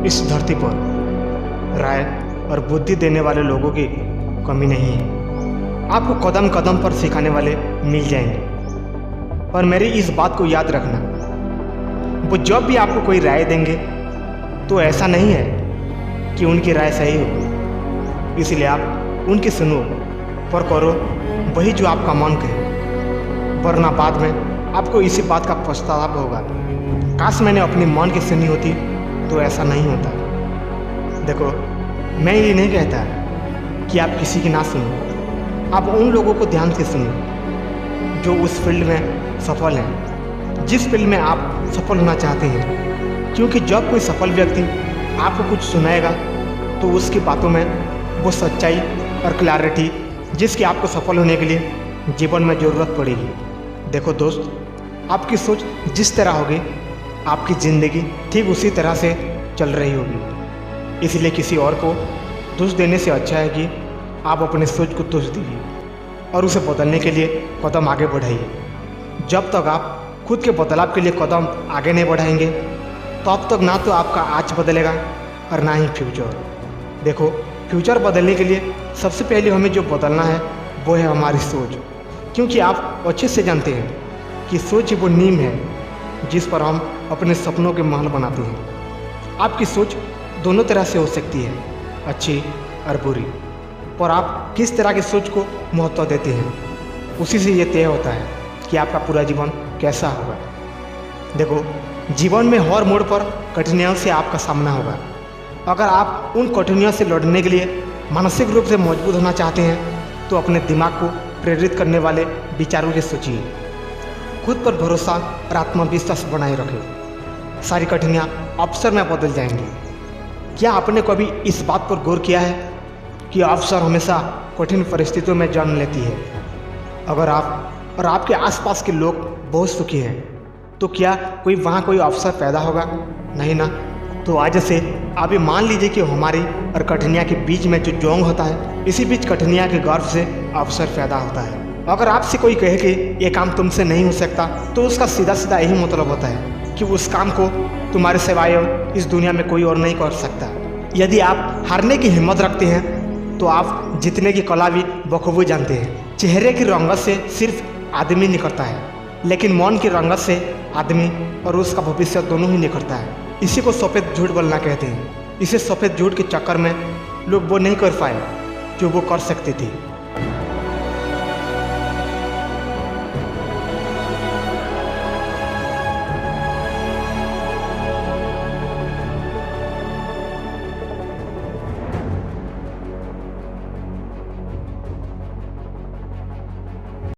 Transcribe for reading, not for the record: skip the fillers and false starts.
इस धरती पर राय और बुद्धि देने वाले लोगों की कमी नहीं है। आपको कदम कदम पर सिखाने वाले मिल जाएंगे। पर मेरी इस बात को याद रखना, वो जब भी आपको कोई राय देंगे तो ऐसा नहीं है कि उनकी राय सही हो, इसलिए आप उनकी सुनो पर करो वही जो आपका मन कहे, वरना बाद में आपको इसी बात का पछतावा होगा। काश मैंने अपनी मन की सुनी होती तो ऐसा नहीं होता। देखो, मैं ये नहीं कहता कि आप किसी की ना सुनो, आप उन लोगों को ध्यान से सुनो जो उस फील्ड में सफल हैं, जिस फील्ड में आप सफल होना चाहते हैं। क्योंकि जब कोई सफल व्यक्ति आपको कुछ सुनाएगा तो उसकी बातों में वो सच्चाई और क्लैरिटी जिसकी आपको सफल होने के लिए जीवन में ज़रूरत पड़ेगी। देखो दोस्त, आपकी सोच जिस तरह होगी आपकी ज़िंदगी ठीक उसी तरह से चल रही होगी। इसलिए किसी और को दोष देने से अच्छा है कि आप अपने सोच को दोष दीजिए और उसे बदलने के लिए कदम आगे बढ़ाइए। जब तक आप खुद के बदलाव के लिए कदम आगे नहीं बढ़ाएंगे तब तक ना तो आपका आज बदलेगा और ना ही फ्यूचर। देखो, फ्यूचर बदलने के लिए सबसे पहले हमें जो बदलना है वो है हमारी सोच। क्योंकि आप अच्छे से जानते हैं कि सोच वो नींव है जिस पर हम अपने सपनों के महल बनाते हैं। आपकी सोच दोनों तरह से हो सकती है, अच्छी और बुरी, पर आप किस तरह की सोच को महत्व देते हैं उसी से ये तय होता है कि आपका पूरा जीवन कैसा होगा। देखो, जीवन में हर मोड़ पर कठिनाइयों से आपका सामना होगा। अगर आप उन कठिनाइयों से लड़ने के लिए मानसिक रूप से मजबूत होना चाहते हैं तो अपने दिमाग को प्रेरित करने वाले विचारों से सोचिए। खुद पर भरोसा और आत्मविश्वास बनाए रखें। सारी कठिनाइयाँ अवसर में बदल जाएंगी। क्या आपने कभी इस बात पर गौर किया है कि अवसर हमेशा कठिन परिस्थितियों में जन्म लेती है? अगर आप और आपके आसपास के लोग बहुत सुखी हैं तो क्या वहाँ कोई अवसर पैदा होगा? नहीं ना। तो आज से आप ये मान लीजिए कि हमारी और कठिनाइयाँ के बीच में जो जोंग होता है, इसी बीच कठिनाइयाँ के गर्भ से अवसर पैदा होता है। अगर आपसे कोई कहे कि ये काम तुमसे नहीं हो सकता तो उसका सीधा सीधा यही मतलब होता है कि उस काम को तुम्हारे सिवाय इस दुनिया में कोई और नहीं कर सकता। यदि आप हारने की हिम्मत रखते हैं तो आप जीतने की कला भी बखूबी जानते हैं। चेहरे की रंगत से सिर्फ आदमी निखरता है, लेकिन मन की रंगत से आदमी और उसका भविष्य दोनों ही निखरता है। इसी को सफ़ेद झूठ बोलना कहते हैं। इसे सफ़ेद झूठ के चक्कर में लोग वो नहीं कर पाए जो वो कर सकते थे।